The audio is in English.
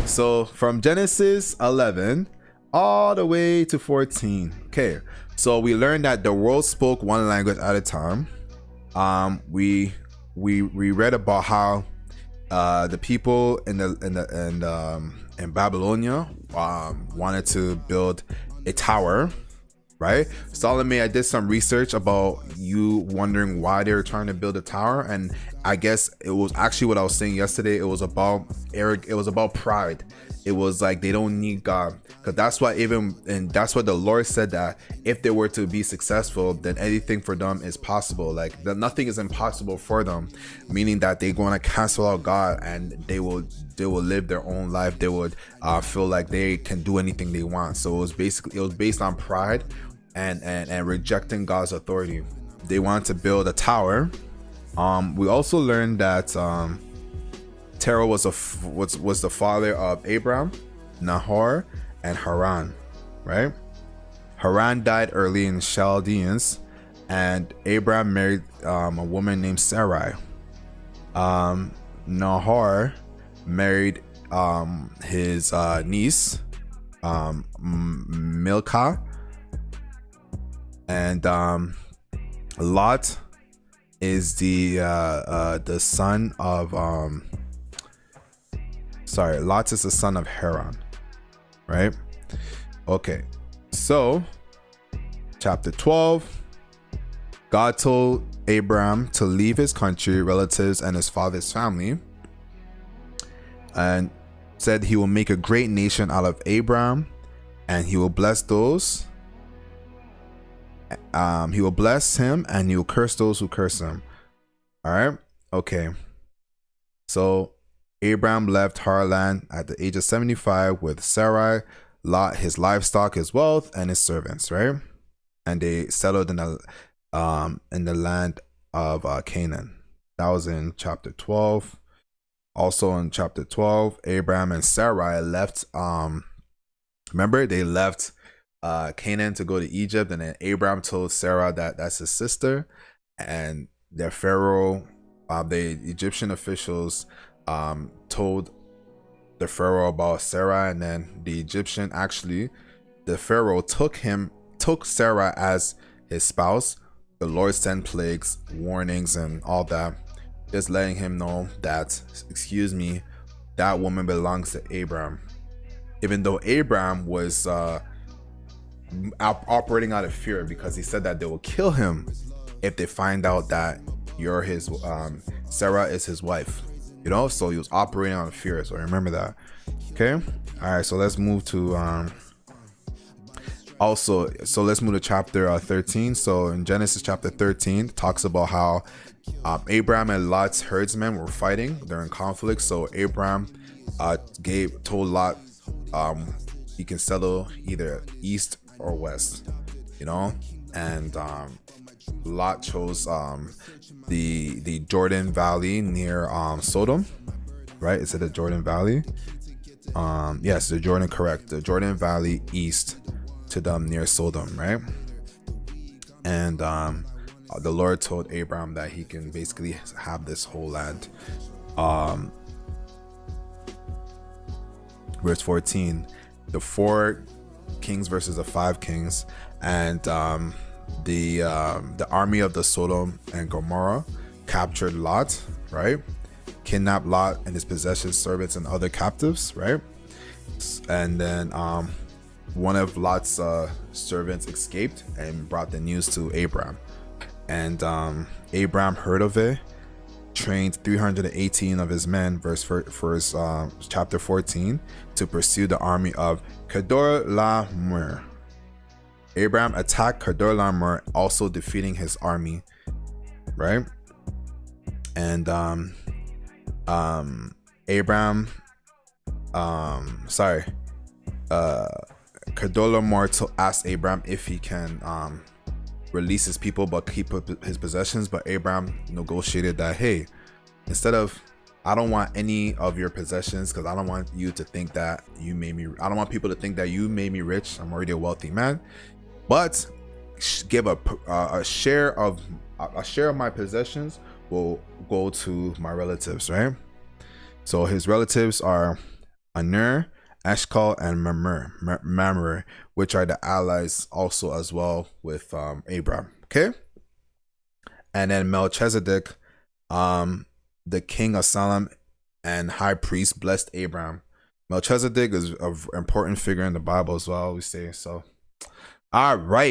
So from Genesis 11 all the way to 14. Okay, so we learned that the world spoke one language at a time. We read about how the people in Babylonia wanted to build a tower, right? Solomon, I did some research about you wondering why they were trying to build a tower, and I guess it was actually what I was saying yesterday. It was about it was about pride. It was like they don't need God, because that's what that's what the Lord said, that if they were to be successful, then anything for them is possible. Like that, nothing is impossible for them, meaning that they're going to cancel out God and they will live their own life. They would feel like they can do anything they want. So it was based on pride and rejecting God's authority. They wanted to build a tower. We also learned that Terah was the father of Abram, Nahor, and Haran, right? Haran died early in Chaldeans, and Abram married a woman named Sarai. Nahor married his niece, Milcah, and Lot is the son of Lot is the son of Haran, right? Okay, so chapter 12, God told Abram to leave his country, relatives, and his father's family, and said he will make a great nation out of Abram, and he will bless those. He will bless him, and he will curse those who curse him. All right. Okay. So Abram left Haran at the age of 75 with Sarai, Lot, his livestock, his wealth, and his servants. Right, and they settled in the land of Canaan. That was in chapter 12. Also in chapter 12, Abram and Sarai left. Remember, they left Canaan to go to Egypt, and then Abram told Sarah that that's his sister, and their Pharaoh, the Egyptian officials, told the Pharaoh about Sarah, and then the Pharaoh took Sarah as his spouse. The Lord sent plagues, warnings, and all that, just letting him know that, excuse me, that woman belongs to Abram, even though Abram was operating out of fear, because he said that they will kill him if they find out that you're his Sarah is his wife, you know. So he was operating out of fear, so remember that. Okay, all right, so let's move to let's move to chapter 13. So in Genesis chapter 13, it talks about how Abram and Lot's herdsmen were fighting during conflict. So Abram told Lot he can settle either east or west, you know, and Lot chose the Jordan Valley near Sodom, right? Is it the Jordan Valley? Yes, the Jordan Valley east to them near Sodom, right? And the Lord told Abram that he can basically have this whole land. Verse 14, the 4 kings versus the 5 kings, and the army of the Sodom and Gomorrah captured Lot, right? Kidnapped Lot and his possessions, servants, and other captives, right? And then one of Lot's servants escaped and brought the news to Abram, and Abram heard of it, trained 318 of his men, chapter 14, to pursue the army of Kedorlaomer. Abram attacked Kedorlaomer, also defeating his army, right? And Kedorlaomer asked Abram if he can release his people but keep his possessions, but Abram negotiated that, hey, instead of, I don't want any of your possessions, because I don't want you to think that you made me, I don't want people to think that you made me rich. I'm already a wealthy man, but give a share of my possessions will go to my relatives, right? So his relatives are Aner, Eshcol, and Mamre, which are the allies also as well with Abram. Okay. And then Melchizedek, the king of Salem and high priest, blessed Abram. Melchizedek is an important figure in the Bible as well, we say. So, all right.